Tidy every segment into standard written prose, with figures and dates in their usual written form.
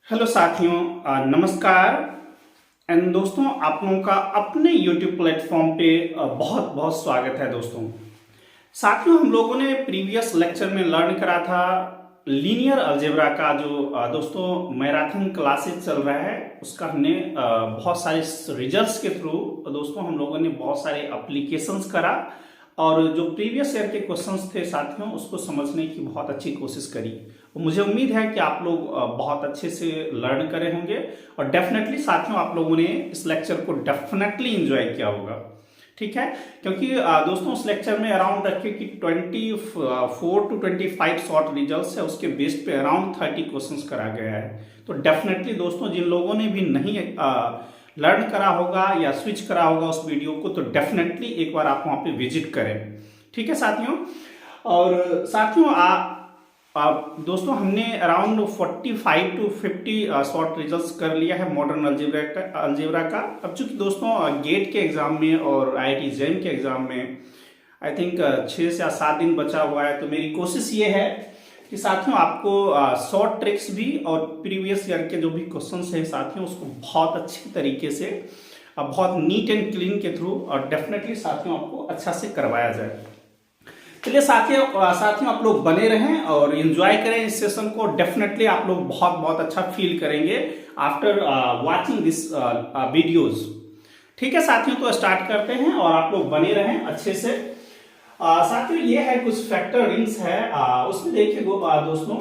Hello साथियों, नमस्कार। And दोस्तों, आप लोगों का अपने YouTube प्लेटफॉर्म पे बहुत बहुत स्वागत है। दोस्तों साथियों, हम लोगों ने प्रीवियस लेक्चर में लर्न करा था लीनियर अलजेब्रा का जो दोस्तों मैराथन क्लासेस चल रहा है, उसका हमने बहुत सारे रिजल्ट्स के थ्रू दोस्तों हम लोगों ने बहुत सारे एप्लीकेशंस करा और जो प्रीवियस ईयर के क्वेश्चंस थे साथियों उसको समझने की बहुत अच्छी कोशिश करी। मुझे उम्मीद है कि आप लोग बहुत अच्छे से लर्न करे होंगे और डेफिनेटली साथियों आप लोगों ने इस लेक्चर को डेफिनेटली एंजॉय किया होगा। ठीक है, क्योंकि दोस्तों उस लेक्चर में अराउंड रखे कि 24 to 25 शॉर्ट रिजल्ट्स है, उसके बेस पे अराउंड 30 क्वेश्चंस करा गया है। तो डेफिनेटली दोस्तों जिन लोगों ने भी नहीं लर्न करा होगा या स्विच करा होगा उस वीडियो को, तो डेफिनेटली एक बार आप वहां पे विजिट करें। ठीक है साथियों, और साथियों दोस्तों हमने अराउंड 45 to 50 शॉर्ट रिजल्ट्स कर लिया है मॉडर्न अलजेब्रा का। अब चूंकि दोस्तों गेट के एग्जाम में और IIT JEM के एग्जाम में आई थिंक 6 से 7 दिन बचा हुआ है, तो मेरी कोशिश ये है कि साथियों आपको शॉर्ट ट्रिक्स भी और प्रीवियस ईयर के जो भी क्वेश्चंस हैं साथियों उसको बहुत अच्छी तरीके से बहुत नीट एंड क्लीन के थ्रू और डेफिनेटली साथियों आपको अच्छा से करवाया जाए। चलिए साथियों आप लोग बने रहें और एंजॉय करें इस सेशन को। डेफिनेटली आप लोग बहुत बहुत अच्छा फील करेंगे आफ्टर वाचिंग दिस वीडियोस। ठीक है साथियों, तो स्टार्ट करते हैं और आप लोग बने रहें अच्छे से। साथियों ये है कुछ फैक्टर रिंग्स है, उसमें देखिए दोस्तों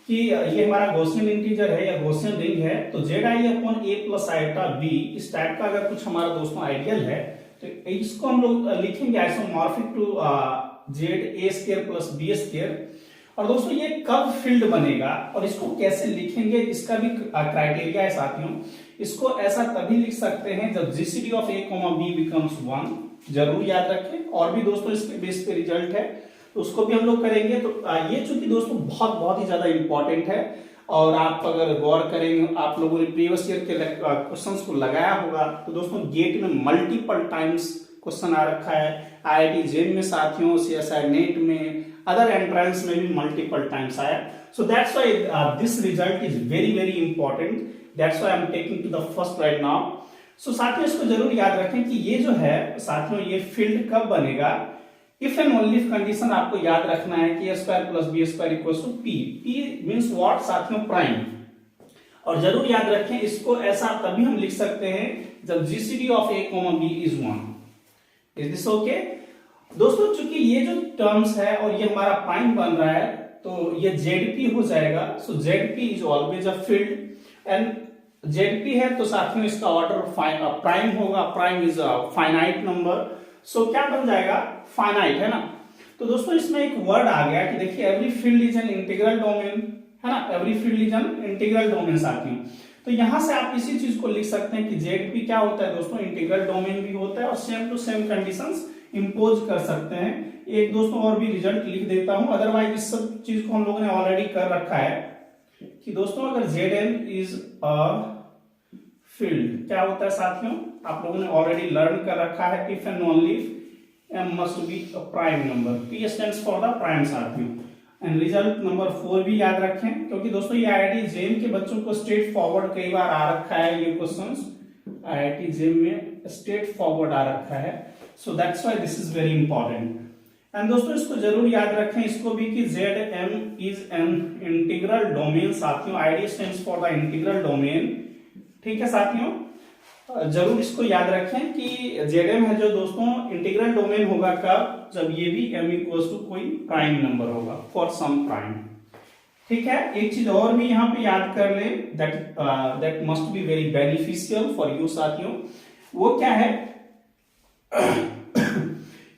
कि ये हमारा गॉसियन इंटीजर है या गॉसियन रिंग है, तो ZI/A प्लस आयोटा B इस टाइप का अगर कुछ हमारा दोस्तों आइडियल है तो इसको हम लोग लिखेंगे isomorphic to ZA² plus B²। और दोस्तों ये कब फील्ड बनेगा और इसको कैसे लिखेंगे इसका भी क्राइटेरिया है साथियों। इसको ऐसा तभी लिख सकते हैं जब GCD of A, B becomes 1। जरूर याद रखें, और भी दोस्तों इसके बेस पे रिजल्ट है तो उसको भी हम लोग करेंगे। तो ये चूंकि दोस्तों बहुत ही ज्यादा इंपॉर्टेंट है और आप अगर गौर करेंगे, आप लोगों ने प्रीवियस ईयर के क्वेश्चंस को लगाया होगा तो दोस्तों गेट में मल्टीपल टाइम्स क्वेश्चन आ रखा है, IIT JEM में साथियों, CSI नेट में, अदर एंट्रेंस में भी मल्टीपल टाइम्स आया। So that's why this result is very important, that's why I am taking to the first right now. So साथियों इसको जरूर याद रखें कि ये जो है साथियों ये फील्ड कब बनेगा। If and only if condition आपको याद रखना है कि A² plus B² equals to P। P means what साथियों, प्राइम। और जरूर याद रखें इसको ऐसा तभी हम लिख सकते हैं जब GCD of A, B is 1। Is this okay दोस्तों? चूंकि ये जो टर्म्स है और ये हमारा प्राइम बन रहा है तो ये ZP हो जाएगा। So ZP is always a field and ZP है तो साथियों इसका ऑर्डर प्राइम होगा। Prime is a finite number, so क्या बन जाएगा, फाइनाइट, है ना। तो दोस्तों इसमें एक वर्ड आ गया कि देखिए every field is an integral domain, है ना। Every field is an integral domain साथियों, तो यहां से आप इसी चीज को लिख सकते हैं कि ZP क्या होता है दोस्तों, इंटीग्रल डोमेन भी होता है और same to same conditions impose कर सकते हैं। एक दोस्तों और भी रिजल्ट लिख देता हूं, अदरवाइज इस सब चीज को हम लोगों ने ऑलरेडी कर रखा है कि दोस्तों अगर Zn इज अ फील्ड क्या होता है साथियों, आप लोगों ने ऑलरेडी लर्न कर रखा है। If and only M must be a prime number, P stands for the prime साथियों। एंड रिजल्ट नंबर 4 भी याद रखें क्योंकि दोस्तों ये IIT JEM के बच्चों को स्ट्रेट फॉरवर्ड कई बार आ रखा है, ये क्वेश्चंस IIT JEM में स्ट्रेट फॉरवर्ड आ रखा है। So that's why this is very important. And दोस्तों इसको जरूर याद रखें इसको भी कि Zm is an integral domain साथियों। ID stands for the integral domain. ठीक है साथियों, जरूर इसको याद रखें कि Zm है जो दोस्तों इंटीग्रल डोमेन होगा कब, जब ये भी M इक्वल्स टू कोई प्राइम नंबर होगा, फॉर सम प्राइम। ठीक है, एक चीज और भी यहाँ पे याद कर ले that must be very beneficial for you साथियों। वो क्या है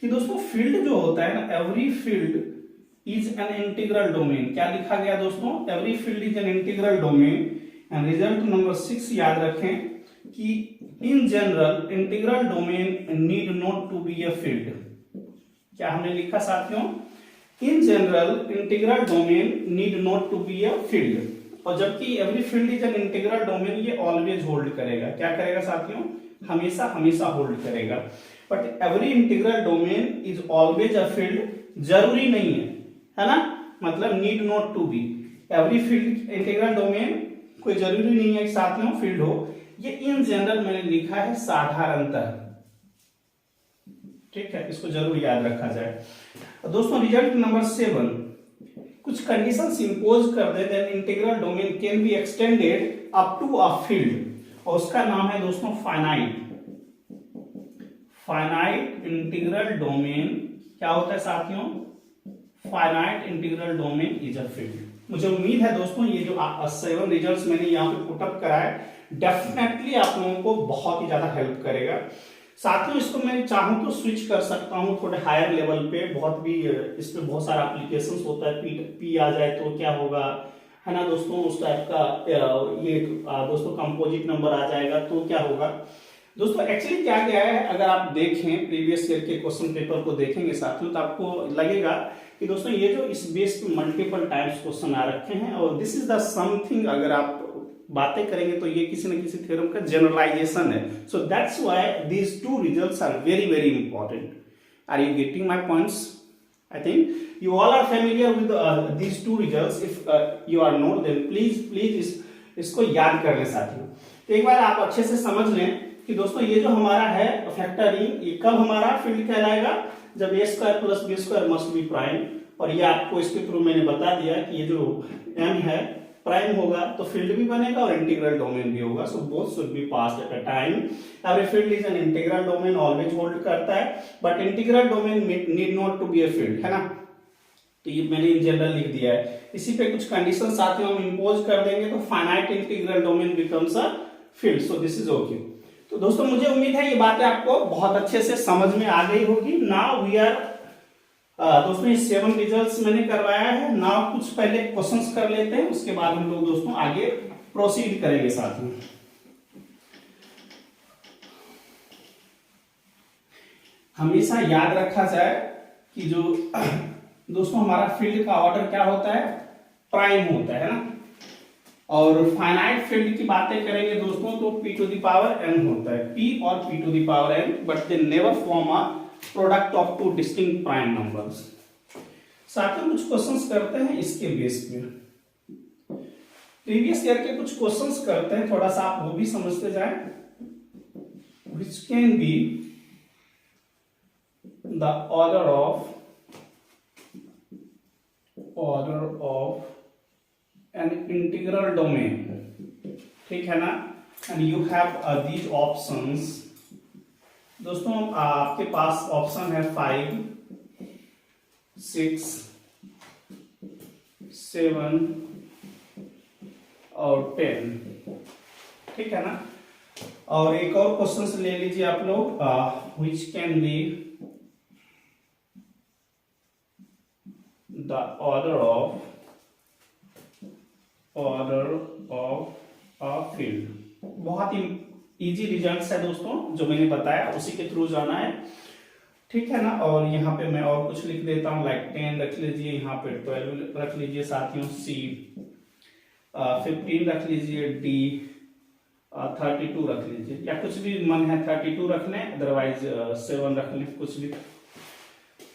कि दोस्तों फील्ड जो होता है ना, every field is an integral domain. क्या लिखा गया दोस्तों, every field is an integral domain. And result number 6 याद रखें कि in general integral domain need not to be a field. क्या हमने लिखा साथियों, in general integral domain need not to be a field. और जबकि every field is an integral domain ये ऑलवेज होल्ड करेगा। क्या करेगा साथियों, हमेशा होल्ड करेगा। But every integral domain is always a field जरूरी नहीं है ना, मतलब need not to be. Every field integral domain कोई जरूरी नहीं है कि साथियों फील्ड हो, ये इन जनरल मैंने लिखा है साधारणतः। ठीक है, इसको जरूर याद रखा जाए। दोस्तों रिजल्ट नंबर 7, कुछ कंडीशंस इंपोज कर दे then integral domain can be extended up to a field, और उसका नाम है दोस्तों फाइनाइट। फाइनाइट इंटीग्रल डोमेन क्या होता है साथियों? Finite integral domain is a field. मुझे उम्मीद है दोस्तों ये जो 7 रिजल्ट्स मैंने यहाँ पे पुटअप कराए डेफिनेटली आप लोगों को बहुत ही ज्यादा हेल्प करेगा। साथियों इसको मैं चाहूं तो स्विच कर सकता हूं थोड़े हायर लेवल पे, बहुत भी इस पे बहुत सारा एप्लीकेशंस होता है। पी आ जाए तो क्या होगा, है ना दोस्तों, उस टाइप का ये दोस्तों कंपोजिट नंबर आ जाएगा तो क्या होगा। दोस्तों एक्चुअली क्या क्या है, अगर आप देखें प्रीवियस ईयर के क्वेश्चन पेपर को देखेंगे साथियों तो आपको लगेगा कि दोस्तों ये जो इस बेस पे मल्टीपल टाइम्स क्वेश्चन आ रखे हैं, और दिस इज द समथिंग, अगर आप बातें करेंगे तो ये किसी न किसी थ्योरम का जनरलाइजेशन है। So that's why these two results are very very important. Are you getting my points? I think you all are familiar with these two results. If you are not then please इसको याद कर लें साथियों। तो एक बार आप अच्छे से समझ लें कि दोस्तों ये जो हमारा है फैक्टरिंग, ये कब हमारा फील्ड कहलाएगा, जब a square plus B square must be prime. और ये आपको इसके थ्रू मैंने बता दिया कि ये जो m है प्राइम होगा तो फील्ड भी बनेगा और इंटीग्रल डोमेन भी होगा। So both should be passed at a time. Every field is an integral domain, always hold करता है, but integral domain need not to be a field, है ना। तो ये मैंने इन जनरल लिख दिया है। इसी पे कुछ कंडीशन साथियों हम इंपोज कर देंगे तो finite integral domain becomes a field. So this is okay. तो दोस्तों मुझे उम्मीद है ये बातें आपको बहुत अच्छे से समझ में आ गई होगी। नाउ वी आर दोस्तों ये 7 रिजल्ट्स मैंने करवाया है। नाउ कुछ पहले क्वेश्चंस कर लेते हैं, उसके बाद हम लोग दोस्तों आगे प्रोसीड करेंगे साथ में। हमेशा याद रखा जाए कि जो दोस्तों हमारा फील्ड का ऑर्डर क्या होता है, प्राइम होता है ना। और फाइनाइट फील्ड की बातें करेंगे दोस्तों तो p to the power n होता है, p और p to the power n, but they never form a product of two distinct prime numbers. साथ में कुछ क्वेश्चंस करते हैं इसके बेस पे। प्रीवियस ईयर के कुछ क्वेश्चंस करते हैं, थोड़ा सा आप वो भी समझते जाएं। Which can B the order of N integral domain, ठीक है ना। And you have these options. दोस्तों आपके पास ऑप्शन है 5, 6, 7 और 10, ठीक है ना। और एक और क्वेश्चन ले लीजिए आप लोग, which can B the order of a field. बहुत ही इजी रिजल्ट्स है दोस्तों, जो मैंने बताया उसी के थ्रू जाना है, ठीक है ना। और यहाँ पे मैं और कुछ लिख देता हूँ, लाइक 10 रख लीजिए, यहाँ पे 12 रख लीजिए साथियों, C 15 रख लीजिए, D 32 रख लीजिए, या कुछ भी मन है 32 रख लें, अदरवाइज 7 रख लें, कुछ भी।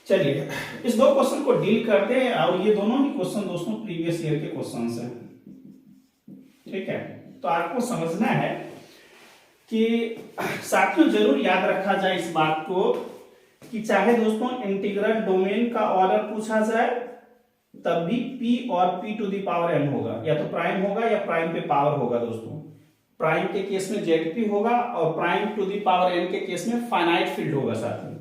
चलिए इस दो क्वेश्चन को डील करते हैं, और ये दोनों ही क्वेश्चन दोस्तों प्रीवियस ईयर के क्वेश्चन हैं, ठीक है। तो आपको समझना है कि साथियों जरूर याद रखा जाए इस बात को कि चाहे दोस्तों इंटीग्रल डोमेन का ऑर्डर पूछा जाए तब भी p और p to the power n होगा, या तो प्राइम होगा या प्राइम पे पावर होगा दोस्तों। प्राइम के केस में zp होगा और prime to the power n के केस में फाइनाइट फील्ड होगा साथियों।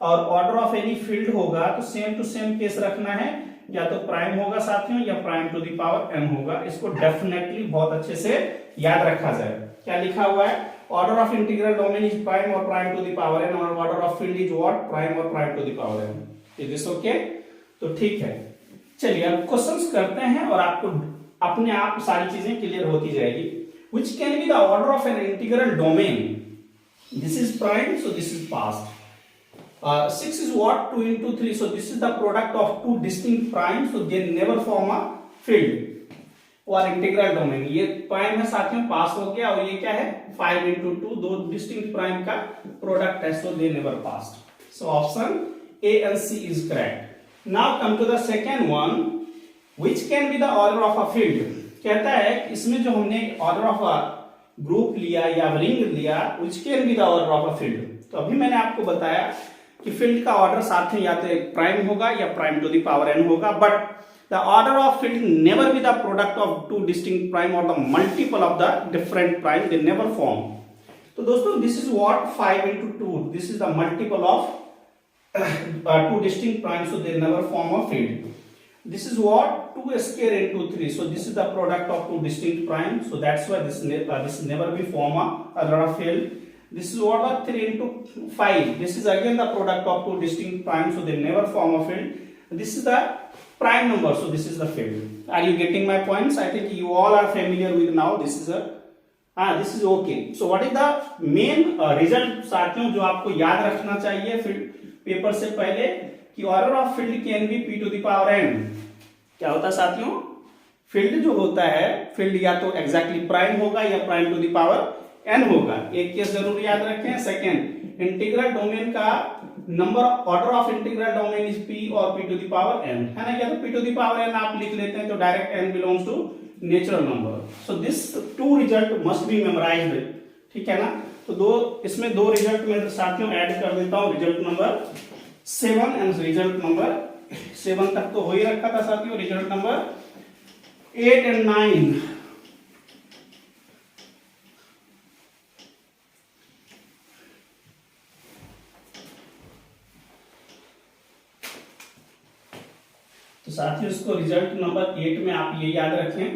और ऑर्डर ऑफ एनी फील्ड होगा तो सेम टू सेम केस रखना है, या तो प्राइम होगा साथियों या prime to the power n होगा। इसको डेफिनेटली बहुत अच्छे से याद रखा जाए। क्या लिखा हुआ है, order of integral domain is prime और prime to the power n, और order of field is what, prime और prime to the power n। Is this okay? तो ठीक है, चलिए अब क्वेश्चंस करते हैं और आपको अपने आप सारी चीजें क्लियर होती जाएगी। Which can B the order of N integral domain, this is prime so this is past. 6 is what, 2 into 3, so this is the product of two distinct primes, so they never form a field और integral domain. ये prime है साथियों, पास हो गया, और ये क्या है 5 into 2, दो डिस्टिंक्ट प्राइम का प्रोडक्ट है, so they never passed। So option A and C is correct। Now come to the second one, which can be the order of a field। कहता है कि इसमें जो हमने ऑर्डर ऑफ अ ग्रुप लिया या रिंग लिया which can be the order of a field. तो अभी मैंने आपको बताया कि फील्ड का ऑर्डर साथ में या तो प्राइम होगा या prime to the power n होगा, but the order of field never be the product of two distinct prime or the multiple of the different prime, they never form। तो दोस्तों this is what 5 into 2, this is the multiple of two distinct primes, so they never form a field। this is what 2 square into 3, so this is the product of two distinct primes, so that's why this never be form a order of field। this is what 3 into 5, this is again the product of two distinct primes, so they never form a field। this is the prime number, so this is the field। are you getting my points? I think you all are familiar with now, this is okay। so what is the main result साथियों जो आपको याद रखना चाहिए field paper से पहले कि order of field can be p to the power n। क्या होता है साथियों? फील्ड जो होता है, फील्ड या तो एग्जैक्टली प्राइम होगा या prime to the power n होगा। एक केस जरूर याद रखें। सेकंड, इंटीग्रल डोमेन का number order of integral domain is p और p to the power n, है ना? या तो p to the power n आप लिख लेते हैं तो direct n belongs to natural number. So this two result must be memorized, ठीक है ना? तो इसमें दो रिजल्ट मैं साथियों ऐड कर देता हूं, result number 7 and result number 7 तक तो हो ही रखा था साथियों। रिजल्ट नंबर 8 एंड 9 तो साथियों इसको रिजल्ट नंबर 8 में आप ये याद रखें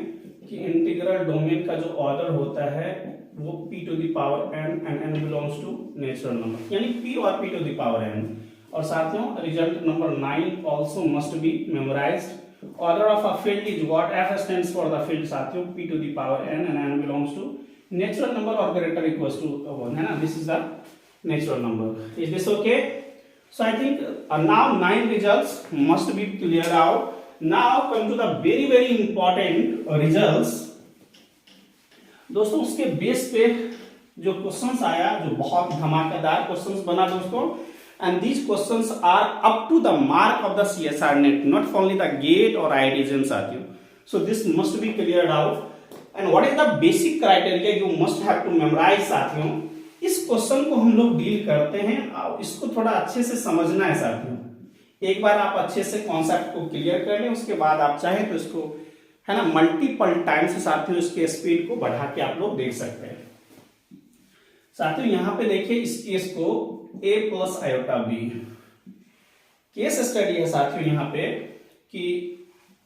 कि इंटीग्रल डोमेन का जो ऑर्डर होता है वो p to the power n and n belongs to natural number, यानी p और p to the power n। और साथियों result number 9 also must be memorized. Order of a field is what f stands for the field साथियों p to the power n and n belongs to natural number और greater equals to 1, है ना? This is the natural number. Is this okay? So I think now 9 results must be cleared out। Now come to the very important results। दोस्तों उसके base पे जो questions आया, जो बहुत धमाकेदार क्वेश्चंस बना दोस्तों, and these questions are up to the mark of the CSR net, not only the gate or IITJEE साथियों। So this must be cleared out। And what is the basic criteria you must have to memorize साथियों? इस question को हम लोग deal करते हैं, इसको थोड़ा अच्छे से समझना है साथियों। एक बार आप अच्छे से कॉन्सेप्ट को क्लियर कर लें, उसके बाद आप चाहें तो इसको, है ना, मल्टीपल टाइम से साथियों इसके स्पीड को बढ़ा के आप लोग देख सकते हैं। साथियों यहाँ पे देखिए इस केस को a plus iota b case study है साथियों यहाँ पे कि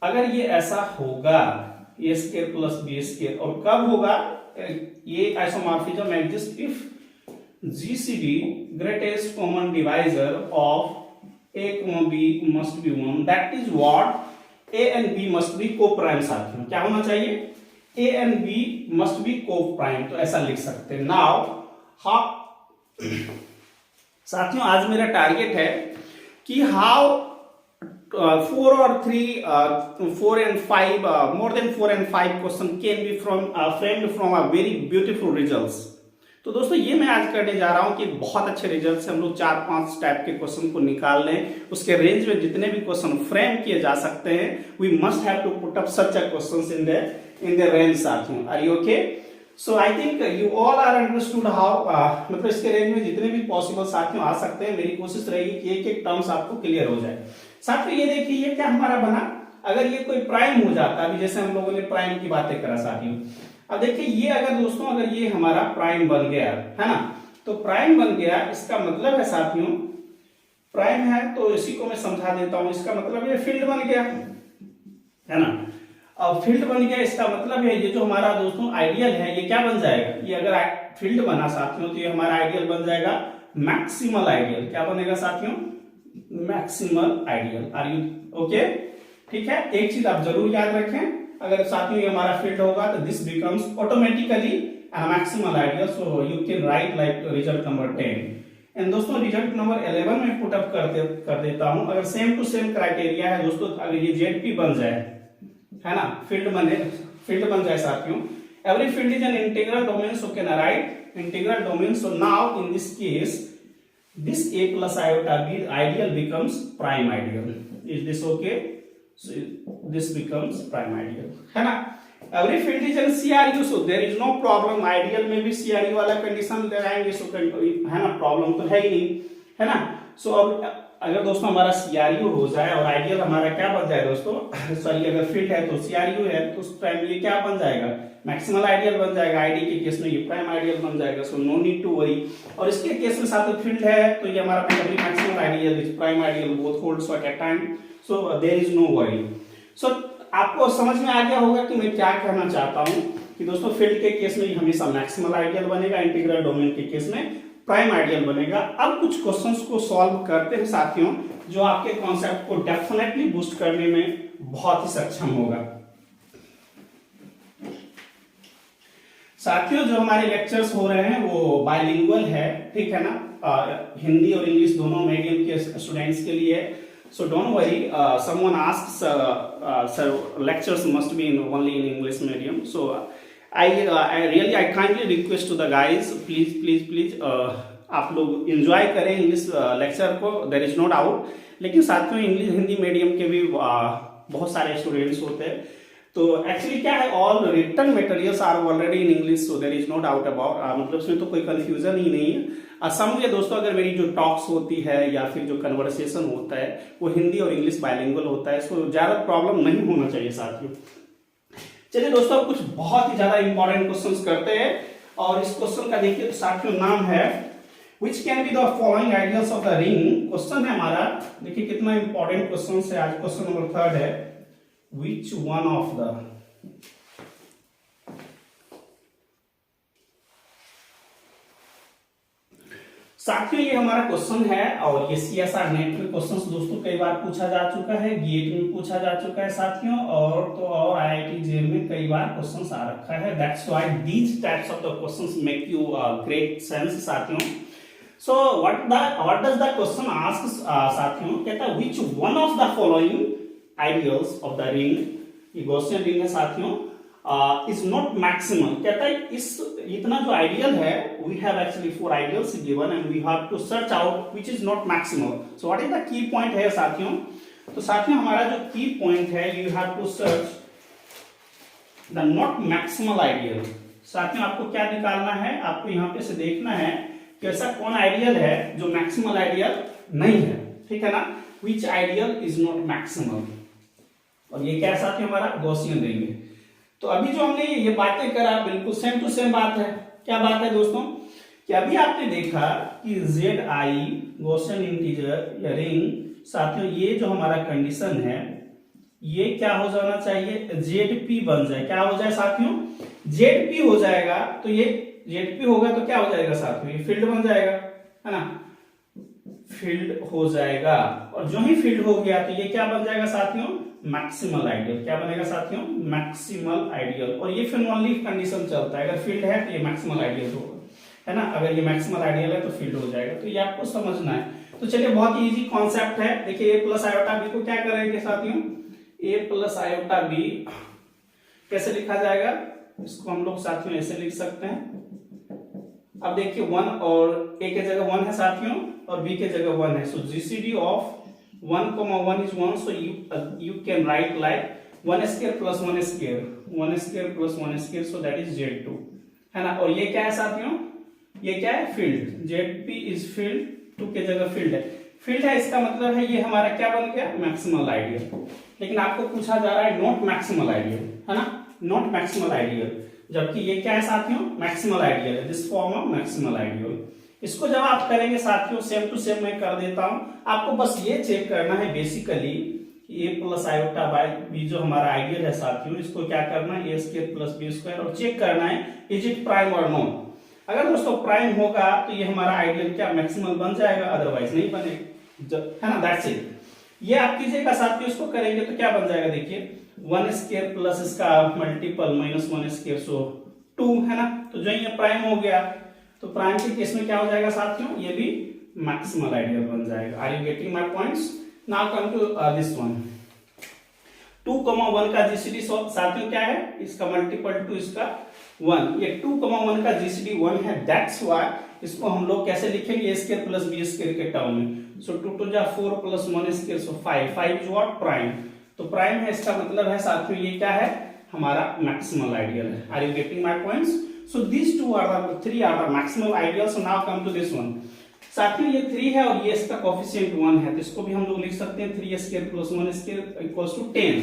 अगर ये ऐसा होगा a square plus b square, और कब होगा? ये isomorphism exist if GCD greatest common divisor of A, B must be 1, that is what A and B must be co-prime साथियों। क्या होना चाहिए? A and B must be co-prime, तो ऐसा लिख सकते हैं। Now साथियों आज मेरा टारगेट है कि हाउ 4 और 3 4 and 5 more than 4 and 5 question can be framed from a very beautiful results। तो दोस्तों ये मैं आज करने जा रहा हूं कि बहुत अच्छे रिजल्ट से हम लोग 4-5 टाइप के क्वेश्चन को निकाल लें। उसके रेंज में जितने भी क्वेश्चन फ्रेम किए जा सकते हैं, we must have to put up such a questions in the range साथियों। Are you okay? So I think you all are understood how, मतलब इसके रेंज में जितने भी पॉसिबल साथियों आ सकते हैं। मेरी कोशिश रहेगी कि एक एक टर्म्स आपको क्लियर हो जाए। साथियों ये देखिए ये क्या हमारा बना, अगर ये कोई प्राइम हो जाता, अभी जैसे हम लोगों ने प्राइम की बातें करा साथियों, अब देखिए ये अगर दोस्तों अगर ये हमारा प्राइम बन गया, है ना, तो प्राइम बन गया इसका मतलब है साथियों, प्राइम है तो इसी को मैं समझा देता हूं। इसका मतलब ये फील्ड बन गया, है ना। अब फील्ड बन गया इसका मतलब है ये जो हमारा दोस्तों आइडियल है ये क्या बन जाएगा? ये अगर फील्ड बना साथियों तो ये हमारा आइडियल बन जाएगा मैक्सिमल आइडियल। क्या बनेगा साथियों? Maximal ideal. Are you okay? ठीक है, एक चीज आप जरूर याद रखें, अगर साथियों ये हमारा फील्ड होगा तो this becomes automatically maximal ideal. So you can write like result number 10। And दोस्तों रिजल्ट नंबर 11 में पुट अप कर देता हूं। अगर सेम टू सेम क्राइटेरिया है दोस्तों, अगर ये जेडपी बन जाए, है ना, फील्ड बन जाए साथियों, every field is an integral domain, so can I right integral domain. So now in this case this a plus iota b ideal becomes prime ideal। Is this okay? So this becomes prime ideal, है ना। Every field is in CRU, so there is no problem. Ideal में भी CRU वाला condition लगाएंगे, सो है ना, problem तो है ही नहीं, है ना। सो अब अगर दोस्तों हमारा सीआरयू हो जाए और आइडियल हमारा क्या बन जाए दोस्तों, सॉरी अगर फील्ड है तो सीआरयू है, तो उस टाइम ये क्या बन जाएगा, मैक्सिमल आइडियल बन जाएगा। आईडी के केस में ये प्राइम आइडियल बन जाएगा, so no need to worry. और इसके केस में साथ फील्ड है तो ये हमारा maximal ideal prime ideal both holds at a time, so there is no worry. So आपको समझ में आ गया होगा कि मैं क्या कहना चाहता हूं कि दोस्तों फील्ड के केस में हमेशा मैक्सिमल आइडियल बनेगा, इंटीग्रल डोमेन के केस में प्राइम आइडियल बनेगा। अब कुछ क्वेश्चंस को सॉल्व करते हैं साथियों, जो आपके कॉन्सेप्ट को डेफिनेटली बूस्ट करने में बहुत ही सक्षम होगा। साथियों जो हमारे लेक्चर्स हो रहे हैं वो बाइलिंगुअल है, ठीक है ना, हिंदी और इंग्लिश दोनों मीडियम के स्टूडेंट्स के लिए। So don't worry, someone asks sir lectures must be in only in English medium, so I kindly request to the guys, please आप लोग एंजॉय करें इंग्लिश लेक्चर को, देयर इज नो डाउट। लेकिन साथियों English Hindi medium के भी बहुत सारे स्टूडेंट्स होते हैं, तो एक्चुअली क्या है, all written materials are already in English, so there is no doubt about, मतलब इसमें तो कोई कंफ्यूजन ही नहीं है। समझिए दोस्तों, अगर मेरी जो टॉक्स होती है या फिर जो कन्वर्सेशन होता है वो हिंदी और इंग्लिश बाइलिंगुअल होता है, सो ज्यादा प्रॉब्लम नहीं होना चाहिए साथियों। चलिए दोस्तों कुछ बहुत ही ज्यादा इंपॉर्टेंट क्वेश्चंस करते हैं, और इस क्वेश्चन का देखिए साथियों नाम है which can be the following ideals of the ring. Question है हमारा, देखिए कितना इंपॉर्टेंट क्वेश्चन है आज। क्वेश्चन नंबर 3 है व्हिच वन ऑफ द, साथियों ये हमारा क्वेश्चन है, और ये सीएसआर नेट में क्वेश्चंस दोस्तों कई बार पूछा जा चुका है, गेट में पूछा जा चुका है साथियों, और आईआईटी जेम में कई बार क्वेश्चंस आ रखा है। That's why these types of the questions make you great sense साथियों। So what does the question ask साथियों, कहता है which one of the following ideals of the ring, ये गॉसियन रिंग है साथियों, इज नॉट मैक्सिमल। कहता है इस इतना जो आइडियल है, we have actually 4 ideals given and we have to search out which is not maximal. So what is the key point है साथियों, तो साथियों हमारा जो की पॉइंट है, you have to search the not maximal ideal. साथियों आपको क्या निकालना है, आपको यहां पे से देखना है कि ऐसा कौन आइडियल है जो मैक्सिमल आइडियल नहीं है, ठीक है ना, which ideal is not maximal. और ये क्या साथियों हमारा गॉसियन रिंग है। तो अभी जो हमने ये बातें करा बिल्कुल सेम टू सेम बात है। क्या बात है दोस्तों, कि अभी आपने देखा कि जेड आई गॉसियन इंटीजर या रिंग, साथियों ये जो हमारा कंडीशन है ये क्या हो जाना चाहिए, जेड पी बन जाए। क्या हो जाए साथियों, जेड पी हो जाएगा, तो ये जेड पी होगा तो क्या हो जाएगा साथियों, ये फील्ड बन जाएगा, है ना, फील्ड हो जाएगा। और जो ही फील्ड हो गया तो ये क्या बन जाएगा साथियों, मैक्सिमल आइडियल। क्या बनेगा साथियों, मैक्सिमल आइडियल। और ये फिर ओनली कंडीशन चलता है, अगर फील्ड है तो ये मैक्सिमल आइडियल होगा, है ना, अगर ये मैक्सिमल आइडियल है तो फील्ड हो जाएगा। तो ये आपको समझना है। तो चलिए बहुत ही इजी कॉन्सेप्ट है। देखिए ए प्लस आयोटा बी को क्या करेंगे साथियों, ए प्लस आयोटा बी कैसे लिखा जाएगा, इसको हम लोग साथियों ऐसे लिख सकते हैं। अब देखिए 1 और ए के जगह 1 है साथियों, और बी के जगह 1 है, सो GCD of 1, 1 is 1, so you can write like 1 square plus 1 square, 1 square plus 1 square, so that is Z2, है ना। और ये क्या है साथियों, ये क्या है, फील्ड, ZP is field, 2 के जगह फील्ड है। फील्ड है इसका मतलब है ये हमारा क्या बन गया, मैक्सिमल आइडियल। लेकिन आपको पूछा जा रहा है नॉट मैक्सिमल आइडियल, है ना, नॉट मैक्सिमल आइडियल, जबकि ये क्या है साथियों, मैक्सिमल आइडियल है, this form of maximal ideal. इसको जब आप करेंगे साथियों सेम टू सेम मैं कर देता हूं, आपको बस ये चेक करना है बेसिकली ए प्लस आयोटा बाय बी जो हमारा आइडियल है साथियों, इसको क्या करना है, ए स्क्वायर प्लस बी स्क्वायर, और चेक करना है इज इट प्राइम और नॉट। अगर दोस्तों प्राइम होगा तो ये हमारा आइडियल क्या मैक्सिमल बन जाएगा, अदरवाइज नहीं बनेगा, है ना, दैट्स इट। ये आप कीजिएगा साथियों, इसको करेंगे तो क्या बन जाएगा, देखिए 1 स्क्वायर प्लस इसका मल्टीपल माइनस 1 स्क्वायर, सो 2, है ना। तो जो ये प्राइम हो गया, तो प्राइम के केस में क्या हो जाएगा साथियों, ये भी मैक्सिमल आइडियल बन जाएगा। Are you getting my points? Now come to this one, 2,1 का जीसीडी साथियों क्या है, इसका मल्टीपल 2 इसका 1, ये 2,1 का जीसीडी 1 है, दैट्स व्हाई इसको हम लोग कैसे लिखेंगे, A square plus B square के टर्म में। सो 2 2 जा 4 plus 1 square, so 5 is what, prime. तो प्राइम है इसका मतलब है साथियों ये क्या है, हमारा मैक्सिमल आइडियल है। Are you getting my points? So this two are the three are the maximal ideal. So now come to this one. साथियों ये 3 है और ये इसका कोफिशिएंट 1 है, तो इसको भी हम लोग लिख सकते हैं 3 square plus 1 square equals to 10।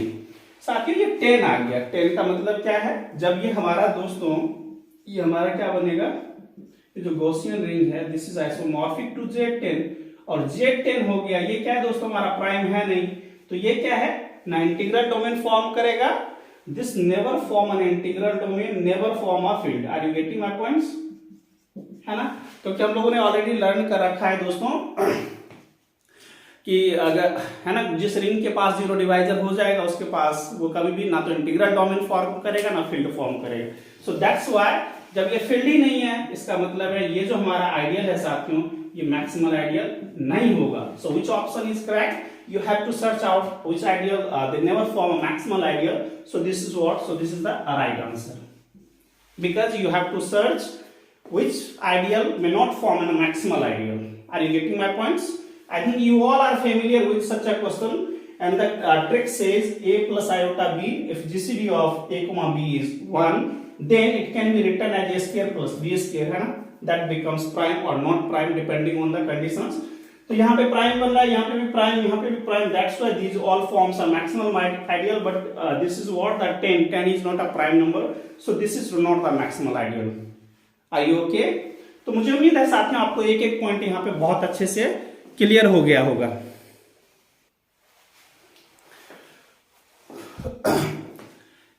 साथियों ये 10 आ गया। 10 का मतलब क्या है? जब ये हमारा दोस्तों ये हमारा क्या बनेगा, ये जो गॉसियन रिंग है this is isomorphic to Z10 और Z10 हो गया, ये क्या है दोस्तों हमारा प्राइम है नहीं, तो ये क्या है ना इंटीग्रल डोमेन फॉर्म करेगा। This never form an integral domain, never form a field. Are you getting my points? है ना, क्योंकि हम लोगों ने ऑलरेडी लर्न कर रखा है दोस्तों कि अगर है ना जिस रिंग के पास जीरो डिवाइजर हो जाएगा उसके पास वो कभी भी ना तो इंटीग्रल डोमेन फॉर्म करेगा ना फील्ड फॉर्म करेगा। सो दैट्स व्हाई जब ये फील्ड ही नहीं है इसका मतलब है ये जो हमारा आइडियल है साथियों ये मैक्सिमल आइडियल नहीं होगा। So which option is correct? You have to search out which ideal they never form a maximal ideal. So this is what? So this is the right answer, because you have to search which ideal may not form a maximal ideal. Are you getting my points? I think you all are familiar with such a question, and the trick says a plus iota b. If GCD of a comma b is 1, then it can be written as a square plus b square, है ना? That becomes prime or not prime depending on the conditions. तो यहाँ पे prime बन रहा है, यहाँ पे भी प्राइम, यहाँ पे भी prime. That's why these all forms are maximal ideal, but this is what the 10. 10 is not a prime number, so this is not the maximal ideal. Are you okay? तो मुझे उम्मीद है साथ में आपको एक एक पॉइंट यहाँ पे बहुत अच्छे से क्लियर हो गया होगा।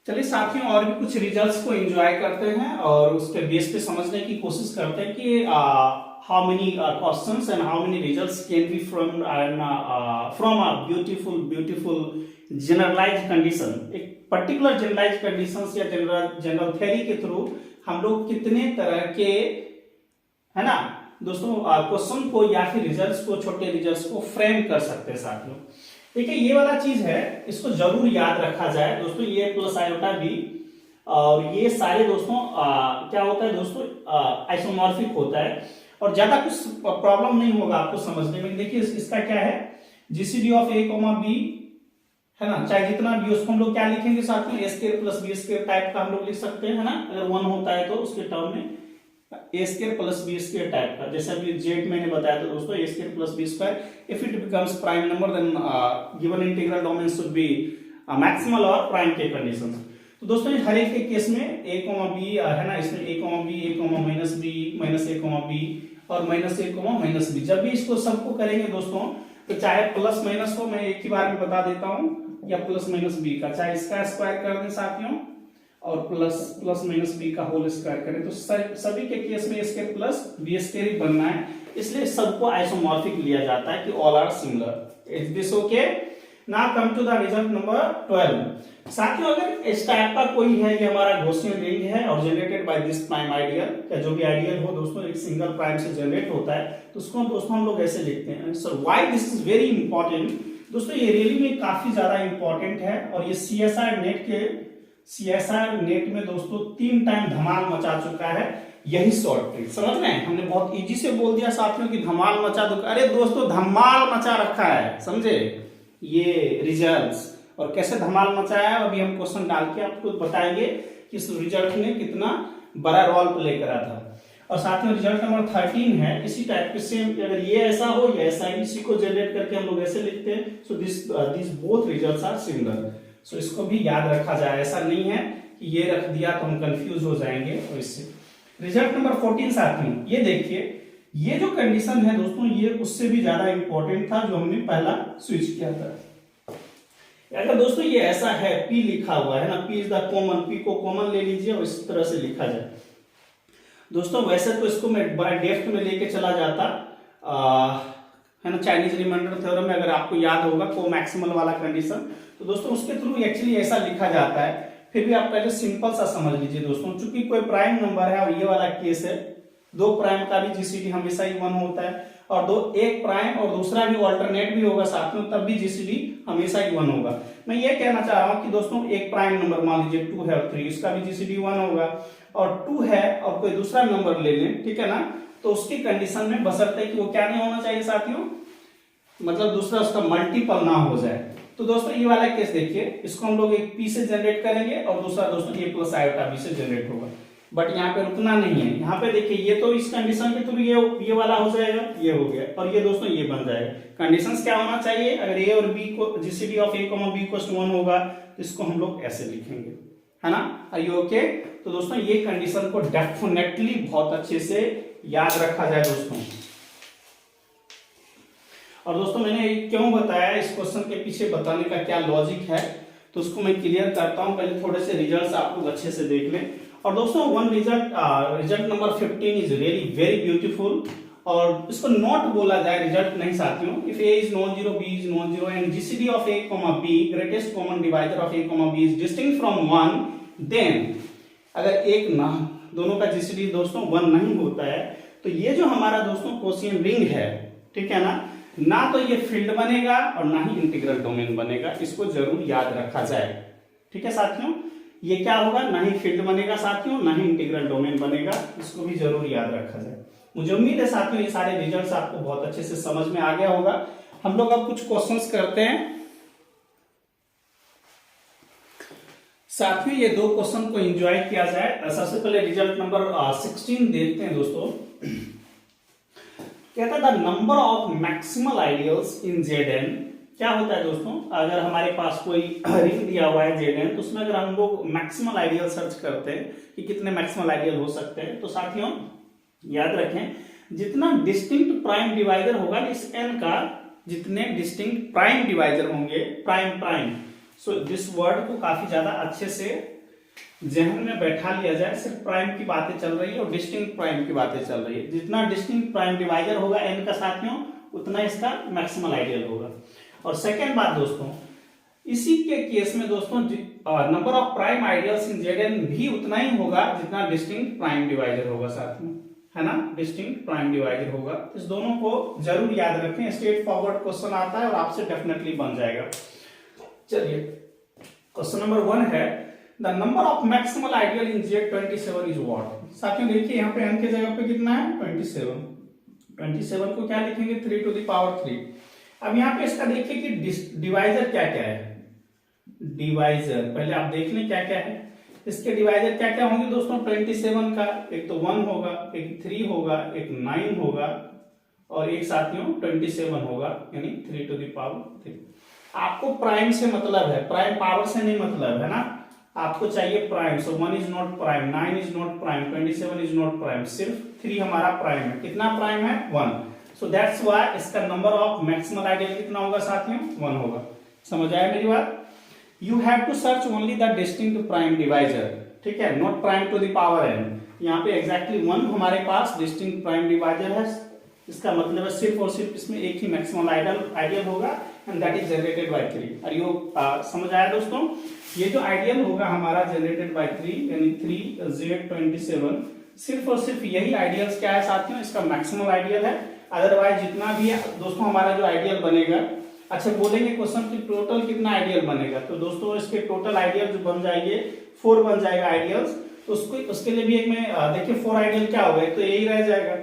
चलिए साथियों और भी कुछ रिजल्ट्स को एंजॉय करते हैं और उसके बेस पे समझने की कोशिश करते हैं कि how many questions and how many results can be from a beautiful generalized condition। एक पर्टिकुलर जनरलाइज कंडीशंस या जनरल थ्योरी के थ्रू हम लोग कितने तरह के है ना दोस्तों क्वेश्चन को या फिर रिजल्ट्स को, छोटे रिजल्ट्स को फ्रेम कर सकते हैं साथियों। देखिए ये वाला चीज है, इसको जरूर याद रखा जाए दोस्तों। ये प्लस आयोटा बी और ये सारे दोस्तों क्या होता है दोस्तों आइसोमॉर्फिक होता है और ज्यादा कुछ प्रॉब्लम नहीं होगा आपको समझने में। देखिए इसका क्या है GCD of A comma B है ना, चाहे जितना भी उसको हम लोग क्या लिखेंगे साथ में A square plus B square type का हम लोग लिख सकते हैं, है ना। अगर 1 होता है तो उसके टर्म में A square plus B square type का, जैसे अभी जेड मैंने बताया था दोस्तों A square plus B square. If it becomes prime number then given integral domain should be maximal और प्राइम के कंडीशंस। तो दोस्तों हर एक के केस में ए कॉमा बी है ना, इसमें ए कॉमा बी, ए कॉमा माइनस बी, माइनस ए कॉमा बी और माइनस ए कॉमा माइनस बी। जब भी इसको सबको करेंगे दोस्तों तो चाहे प्लस माइनस को मैं एक ही बार में बता देता हूं या प्लस माइनस बी का, चाहे इसका स्क्वायर कर दें साथियों और प्लस माइनस बी का होल स्क्वायर करें, तो सभी के केस में इसके प्लस बी स्क्वायर ही बनना है, इसलिए सबको आइसोमॉर्फिक लिया जाता है कि all are similar. Is this okay? Now come to the result number 12। साथियों अगर इस टाइप का कोई है, ये हमारा गॉसियन रिंग है और generated by this prime ideal, या जो भी आइडियल हो दोस्तों एक सिंगल प्राइम से जनरेट होता है, तो उसको दोस्तों हम लोग ऐसे लिखते हैं। Sir why this is very important दोस्तों, ये रियली में काफी ज्यादा इंपॉर्टेंट है और ये सीएसआर नेट में दोस्तों 3 टाइम धमाल मचा चुका है यही शॉर्ट ट्रिक। समझ रहे हैं, हमने बहुत इजी से बोल दिया साथियों कि धमाल मचा दो, अरे दोस्तों धमाल मचा रखा है, समझे ये रिजल्ट्स। और कैसे धमाल मचाया है अभी हम क्वेश्चन डाल के आपको बताएंगे कि इस रिजल्ट ने कितना बड़ा रोल प्ले करा था। और साथ में रिजल्ट नंबर 13 है, इसी टाइप के सेम, अगर ये ऐसा हो या ऐसा, इसी को जनरेट करके हम लोग ऐसे लिखते हैं। So this both results are similar. So इसको भी याद रखा जाए, ऐसा नहीं है कि ये रख दिया तो हम कंफ्यूज हो जाएंगे। और इससे रिजल्ट नंबर 14 साथियों ये देखिए, ये जो कंडीशन है दोस्तों ये उससे भी ज्यादा इंपॉर्टेंट था जो हमने पहला स्विच किया था। अगर दोस्तों ये ऐसा है, P लिखा हुआ है ना, P is the common, P को कॉमन ले लीजिए और इस तरह से लिखा जाए दोस्तों। वैसे तो इसको मैं बड़ा डेप्थ में लेके चला जाता है ना, चाइनीज रिमाइंडर थ्योरम में अगर आपको याद होगा को मैक्सिमल वाला कंडीशन, तो दोस्तों उसके थ्रू एक्चुअली ऐसा लिखा जाता है। फिर भी आप पहले सिंपल सा समझ लीजिए दोस्तों, चूंकि कोई प्राइम नंबर है और ये वाला केस है, 2 प्राइम का भी जीसीडी हमेशा ही 1 होता है और एक प्राइम और दूसरा भी ऑल्टरनेट भी होगा साथ में, तब भी जीसीडी हमेशा ही 1 होगा। मैं ये कहना चाह रहा हूं कि दोस्तों एक प्राइम नंबर मान लीजिए 2 है और 3, इसका भी जीसीडी 1 होगा, और 2 है और कोई दूसरा नंबर ले लें, ठीक है ना, तो उसकी कंडीशन में बशर्ते कि वो क्या नहीं होना चाहिए साथियों, मतलब दूसरा उसका मल्टीपल ना हो जाए। तो दोस्तों ये वाला केस देखिए, इसको हम लोग एक पी से जनरेट करेंगे और दूसरा दोस्तों ए प्लस आयोटा बी से जनरेट होगा। बट यहाँ पे रुकना नहीं है, यहाँ पे देखिए ये तो इस कंडीशन के थ्रू ये वाला हो जाएगा, ये हो गया, और ये दोस्तों ये बन जाएगा। कंडीशंस क्या होना चाहिए, अगर ए और बी को GCD of A comma B equals to 1 होगा तो इसको हम लोग ऐसे लिखेंगे, है ना। Are you okay? तो दोस्तों ये कंडीशन को डेफिनेटली बहुत अच्छे से याद रखा जाए दोस्तों। और दोस्तों मैंने क्यों बताया, इस क्वेश्चन के पीछे बताने का क्या लॉजिक है, तो उसको मैं क्लियर करता हूं। पहले थोड़े से रिजल्ट्स आप लोग अच्छे से देख लें। और दोस्तों one result number 15 is really very beautiful, और इसको नॉट बोला जाए रिजल्ट नहीं साथियों। If A is non zero, B is non zero and GCD of A comma B greatest common divisor of A comma B is distinct from 1, then अगर एक ना दोनों का जीसीडी दोस्तों 1 नहीं होता है तो ये जो हमारा दोस्तों कोशियन रिंग है, ठीक है ना तो ये फील्ड बनेगा और ना ही इंटीग्रल डोमेन बनेगा। इसको जरूर याद रखा जाए, ठीक है साथियों। ये क्या होगा, ना ही फील्ड बनेगा साथियों, ना ही इंटीग्रल डोमेन बनेगा, इसको भी जरूर याद रखा जाए। मुझे उम्मीद है साथियों ये सारे रिजल्ट्स आपको बहुत अच्छे से समझ में आ गया होगा। हम लोग अब कुछ क्वेश्चंस करते हैं साथियों, ये 2 क्वेश्चन को एंजॉय किया जाए। सबसे पहले रिजल्ट नंबर 16 देखते हैं दोस्तों। कहता था number of maximal ideals in Zn। क्या होता है दोस्तों, अगर हमारे पास कोई रिंग दिया हुआ है Zn, तो उसमें अगर हम लोग मैक्सिमल आइडियल सर्च करते हैं कि कितने मैक्सिमल आइडियल हो सकते हैं, तो साथियों याद रखें जितना डिस्टिंक्ट प्राइम डिवाइजर होगा इस n का, जितने डिस्टिंक्ट प्राइम डिवाइजर होंगे, प्राइम सो दिस वर्ड को काफी ज्यादा अच्छे से जहन में बैठा लिया जाए। सिर्फ प्राइम की बातें चल रही है और डिस्टिंक्ट प्राइम की बातें चल रही है। जितना डिस्टिंक्ट प्राइम डिवाइजर होगा n का साथियों, उतना इसका मैक्सिमल आइडियल होगा। और सेकेंड बात दोस्तों, इसी के केस में दोस्तों number of prime ideals in Zn भी उतना ही होगा जितना डिस्टिंक्ट प्राइम डिवाइजर होगा साथियों, है ना। डिस्टिंक्ट प्राइम डिवाइजर होगा। इस दोनों को जरूर याद रखें, स्ट्रेट फॉरवर्ड क्वेश्चन आता है और आपसे डेफिनेटली बन जाएगा। चलिए क्वेश्चन नंबर 1 है, the number of maximal ideal in Z27 is what. साथियों देखिए यहाँ पे n के जगह पे कितना है 27 को क्या लिखेंगे 3 टू द पावर 3। अब यहाँ पे इसका देखिए कि डिवाइजर क्या क्या है। डिवाइजर पहले आप देख लें क्या क्या है। इसके डिवाइजर क्या क्या होंगे दोस्तों, 27 का एक तो 1 होगा, एक 3 होगा, एक 9 होगा और एक साथियों 27 होगा, यानी 3 टू द पावर 3। आपको प्राइम से मतलब है, प्राइम पावर से नहीं मतलब है ना, आपको चाहिए prime. So 1 is not prime, 9 is not prime, 27 is not prime, सिर्फ 3 हमारा प्राइम है। कितना प्राइम है 1। सो दैट्स व्हाई इसका नंबर ऑफ मैक्सिमल आइडियल कितना होगा साथियों 1 होगा। समझ आया मेरी बात। You have to search only the distinct prime divisor, ठीक है, not prime to the power n। यहाँ पे एग्जैक्टली 1 हमारे पास डिस्टिंक्ट प्राइम डिवाइजर है। इसका मतलब है सिर्फ और सिर्फ इसमें एक ही मैक्सिमल आइडियल होगा and that is generated by 3। और ये समझ आया दोस्तों। ये जो आइडियल होगा हमारा जनरेटेड बाय 3 यानी 3Z27, सिर्फ और सिर्फ यही आइडियल्स क्या है साथियों, इसका मैक्सिमल आइडियल है। अदरवाइज जितना भी दोस्तों हमारा जो आइडियल बनेगा, अच्छा बोलेंगे क्वेश्चन की टोटल कितना आइडियल बनेगा, तो दोस्तों इसके टोटल आइडियल जो बन जाएंगे 4 बन जाएगा आइडियल्स। तो उसके लिए भी एक में देखिए 4 आइडियल क्या होगा, एक तो यही रह जाएगा,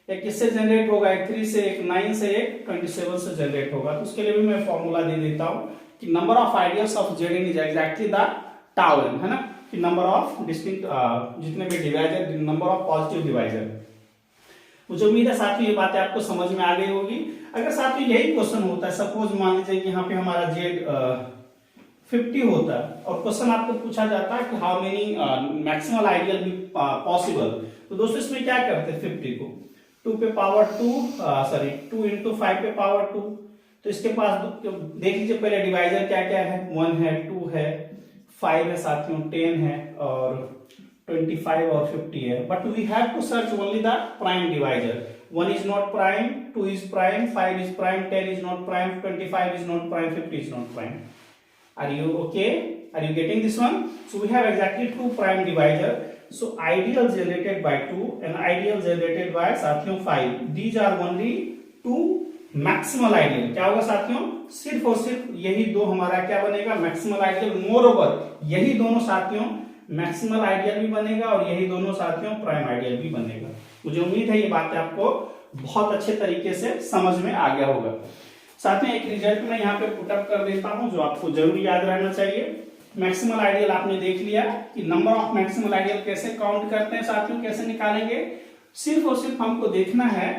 एक किससे जनरेट होगा, एक 3 से, एक 9 से, एक 27 से जनरेट होगा। तो उसके लिए भी मैं फॉर्मूला दे देता हूं कि number of ideals of Zn is exactly the tau n, है ना, कि नंबर ऑफ डिस्टिंक्ट जितने भी divisor, number of positive divisor. मुझे उम्मीद है साथियों ये बातें आपको समझ में आ गई होगी। अगर साथियों यही क्वेश्चन होता है, सपोज मान लीजिए कि यहाँ पे हमारा Z50 होता है और क्वेश्चन आपको पूछा जाता है कि how many maximal ideal be possible, तो दोस्तों इसमें क्या करते हैं 50 को 2 पे पावर 2 इंटू 5 पे पावर 2। तो इसके पास देख लीजिए पहले डिवाइजर क्या क्या है, 1 है, 2 है, 5 है साथियों, 10 है और 25 और 50 है। But we have to search only the prime divisor. 1 is not prime, 2 is prime, 5 is prime, 10 is not prime, 25 is not prime, 50 is not prime. Are you okay? Are you getting this one? So we have exactly 2 prime divisor. So ideal generated by 2 and ideal generated by साथियों 5. These are only 2 maximal ideal. क्या होगा साथियों, सिर्फ और सिर्फ यही दो हमारा क्या बनेगा मैक्सिमल आइडियल। मोर ओवर यही दोनों साथियों मैक्सिमल आइडियल भी बनेगा और यही दोनों साथियों प्राइम आइडियल भी बनेगा। मुझे उम्मीद है ये बातें आपको बहुत अच्छे तरीके से समझ में आ गया होगा। साथ में एक रिजल्ट मैं यहाँ पे पुटअप कर देता हूँ जो आपको जरूर याद रहना चाहिए। मैक्सिमल आइडियल आपने देख लिया कि नंबर ऑफ मैक्सिमल आइडियल कैसे काउंट करते हैं साथियों, कैसे निकालेंगे। सिर्फ और सिर्फ हमको देखना है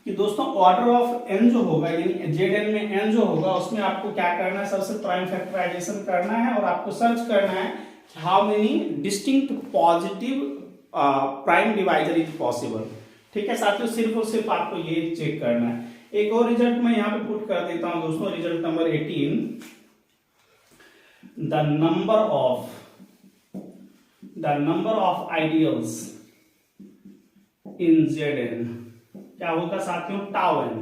कि दोस्तों ऑर्डर ऑफ एन जो होगा यानी जेड एन में एन जो होगा उसमें आपको क्या करना है, सबसे प्राइम फैक्टराइजेशन करना है और आपको सर्च करना है how many distinct positive prime divisor is possible. ठीक है साथियों, सिर्फ और सिर्फ आपको ये चेक करना है। एक और रिजल्ट मैं यहाँ पे पुट कर देता हूं दोस्तों, result number 18, the number of ideals in Z N क्या होगा साथियों, टाउ एन।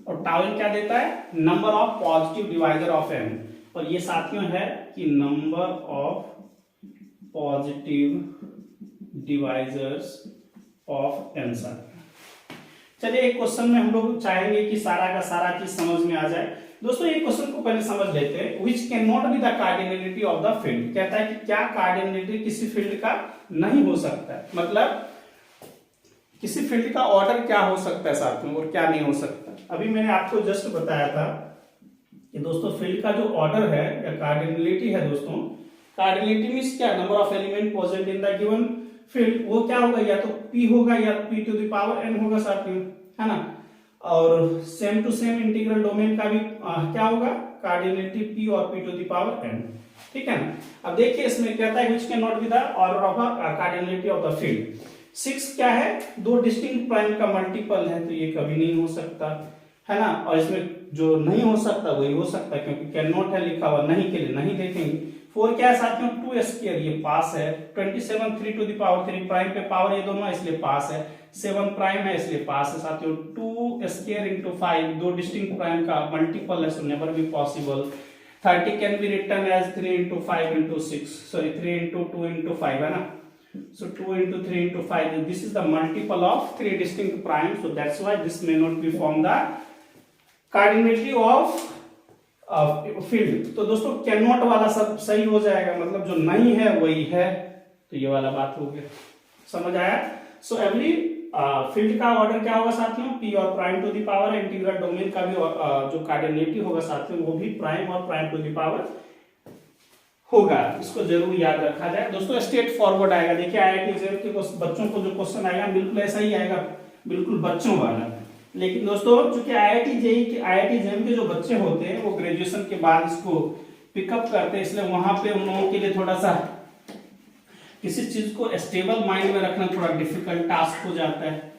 और टाउ एन क्या देता है, number of positive divisor of N. और ये साथियों है कि number of positive divisors of N. चलिए एक क्वेश्चन में हम लोग चाहेंगे कि सारा का सारा चीज समझ में आ जाए। दोस्तों एक क्वेश्चन को पहले समझ लेते हैं। Which can not be the cardinality of the field, कहता है कि क्या कार्डिनलिटी किसी फील्ड का नहीं हो सकता है, मतलब किसी फील्ड का ऑर्डर क्या हो सकता है साथियों और क्या नहीं हो सकता। अभी मैंने आपको जस्ट बताया था कि दोस्तों फील्ड का जो ऑर्डर है या कार्डिनलिटी है दोस्तों, कार्डिनलिटी मींस क्या, number of element present in the given field, वो क्या होगा, या तो p होगा या p to the power n होगा साथियों, है ना। और same to same integral domain का भी क्या होगा, कार्डिनलिटी p और p to the power n। ठीक है ना। अब देखिए इसमें कहता है which can not be the order of cardinality of the field. 6 क्या है, दो डिस्टिंक्ट प्राइम का मल्टीपल है, तो ये कभी नहीं हो सकता, है ना। और इसमें जो नहीं हो सकता वही हो सकता है, क्योंकि कैन नॉट है लिखा हुआ, नहीं के लिए नहीं देखेंगे। 4 क्या है साथियों, 2 स्क्वायर, ये पास है। 27 3 टू द पावर 3 प्राइम पे पावर ये दोनों है इसलिए पास है। 7 प्राइम है इसलिए पास है साथियों। 2 स्क्वायर इंटू 5, दो डिस्टिंक्ट प्राइम का मल्टीपल है, so never be possible. 30 can be written as 3 into 5 into 6, sorry 3 into 2 into 5, है ना। So 2 into 3 into 5, this is the multiple of 3 distinct primes, so that's why this may not be from the cardinality of field। तो दोस्तों can not वाला सब सही हो जाएगा, मतलब जो नहीं है वही है, तो ये वाला बात हो गया, समझ आया। सो एवरी फील्ड का ऑर्डर क्या होगा साथियों, p और prime to the power, integral domain का भी जो कार्डिनलिटी होगा साथियों वो भी प्राइम और प्राइम टू द पावर होगा। इसको जरूर याद रखा जाए दोस्तों, स्ट्रेट फॉरवर्ड आएगा। देखिए IIT एग्जाम के बच्चों को जो क्वेश्चन आएगा बिल्कुल ऐसा ही आएगा, बिल्कुल बच्चों वाला। लेकिन दोस्तों चूंकि IIT JEE के IIT एग्जाम के जो बच्चे होते हैं वो ग्रेजुएशन के बाद इसको पिकअप करते हैं, इसलिए वहां पे उन लोगों के लिए थोड़ा सा किसी चीज को स्टेबल माइंड में रखना थोड़ा डिफिकल्ट टास्क हो जाता है।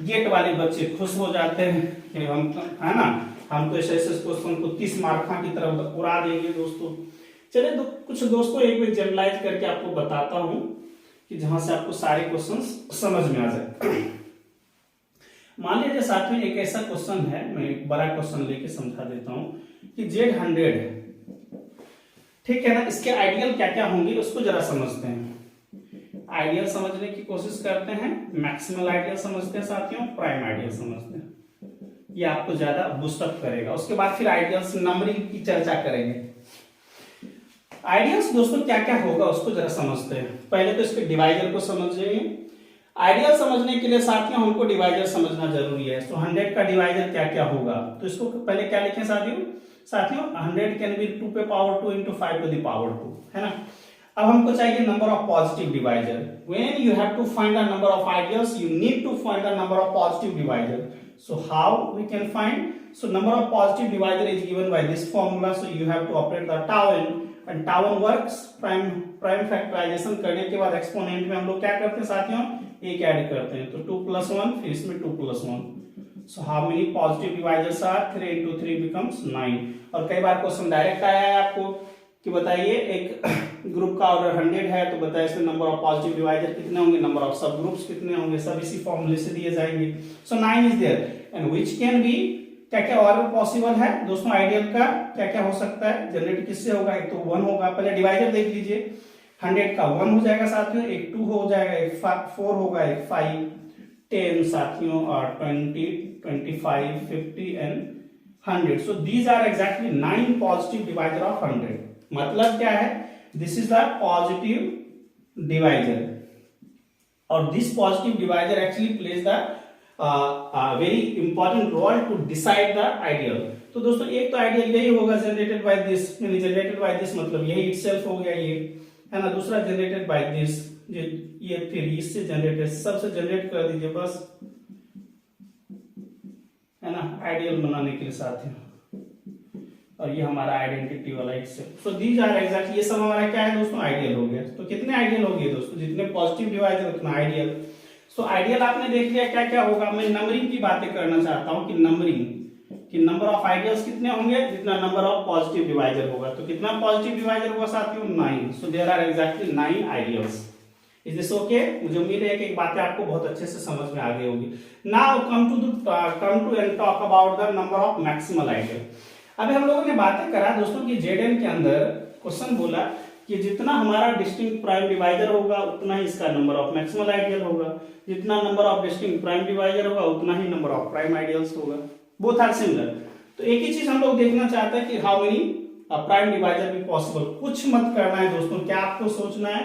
गेट वाले बच्चे खुश हो जाते हैं कि हम तो, है ना, हम तो ऐसे क्वेश्चन को 30 मार्क की तरफ उड़ा देंगे दोस्तों। चलिए कुछ दोस्तों एक बार जनरलाइज करके आपको बताता हूं कि जहां से आपको सारे क्वेश्चंस समझ में आ जाए। मान लीजिए साथियों एक ऐसा क्वेश्चन है, मैं एक बड़ा क्वेश्चन लेके समझा देता हूं कि Z 100 है, ठीक है ना। इसके आइडियल क्या क्या होंगे उसको जरा समझते हैं। आइडियल समझने की कोशिश करते हैं, मैक्सिमल आइडियल समझते हैं साथियों, प्राइम आइडियल समझते हैं, ये आपको ज्यादा बूस्टअप करेगा। उसके बाद फिर आइडियल्स नंबरिंग की चर्चा करेंगे। आइडियल्स दोस्तों क्या क्या होगा उसको जरा समझते हैं। पहले तो इसके डिवाइजर को समझेंगे। आइडियल समझने के लिए साथियों हमको डिवाइजर समझना जरूरी है। तो 100 का डिवाइजर क्या क्या होगा, तो इसको पहले क्या लिखें साथियों 100 कैन बी 2 पे power 2 into 5 to the power 2, है ना। अब हमको चाहिए number of positive divisor. When you have to find the number of ideals you need to find the number of positive divisor. So how we can find, so number of positive divisor is given by this formula. So you have to operate the tau n and tau n works। Prime factorization करने के बाद exponent में हम लोग क्या करते हैं साथियों, एक ऐड करते हैं, तो 2 + 1, फिर इसमें 2 + 1। So how many positive divisors are, 3 into 3 becomes 9। और कई बार क्वेश्चन डायरेक्ट आया है आपको कि बताइए एक ग्रुप का ऑर्डर 100 है, तो बताइए इसमें नंबर ऑफ पॉजिटिव डिवाइजर कितने होंगे, नंबर ऑफ सब ग्रुप्स कितने होंगे, सब इसी फॉर्मूले से दिए जाएंगे। So 9 is there and which can be, क्या क्या ऑर्डर पॉसिबल है दोस्तों आइडियल का, क्या क्या हो सकता है, जनरेट किससे होगा, एक तो 1 होगा। पहले डिवाइजर देख लीजिए, 100 का 1 हो जाएगा साथियों, एक 2 हो जाएगा, एक 4 होगा, एक 5, 10 साथियों, और 20, 25, 50 and 100। So these are exactly 9 positive divisor of 100। मतलब क्या है, this is the positive divisor और this positive divisor actually place the very important role to decide the ideal. तो दोस्तों एक तो आइडियल यही होगा generated by this, generated by this मतलब यही इटसेल्फ हो गया ये, है ना। दूसरा जनरेटेड बाय दिस, ये फिर इससे जनरेटेड, सबसे जनरेट कर दीजिए बस, है ना, आइडियल बनाने के लिए साथियों। और ये हमारा आइडेंटिटी वाला itself. So these are exactly, ये सब हमारा क्या है दोस्तों, आइडियल हो गया। तो कितने आइडियल हो गए दोस्तों, जितने पॉजिटिव डिवाइजर उतना आइडियल। सो आइडियल आपने देख लिया क्या क्या होगा। मैं नंबरिंग की बातें करना चाहता हूं कि नंबरिंग, कि नंबर ऑफ आइडियल्स कितने होंगे, जितना नंबर ऑफ पॉजिटिव डिवाइजर होगा। तो कितना पॉजिटिव डिवाइजर होगा साथियों, 9। So there are exactly 9 ideals. Is this okay? मुझे उम्मीद है कि बातें आपको बहुत अच्छे से समझ में आ गई होगी। Now come to and talk about the number of maximal ideal. अभी हम लोगों ने बातें करा दोस्तों कि जेडएन के अंदर क्वेश्चन बोला कि जितना हमारा डिस्टिंक्ट प्राइम डिवाइजर होगा उतना ही इसका नंबर ऑफ मैक्सिमल आइडियल होगा, जितना number of distinct prime divisor होगा उतना ही नंबर ऑफ प्राइम आइडियल्स होगा। Both are similar. तो एक ही चीज हम लोग देखना चाहते हैं कि हाउ मेनी प्राइम डिवाइजर भी पॉसिबल। कुछ मत करना है दोस्तों, क्या आपको सोचना है,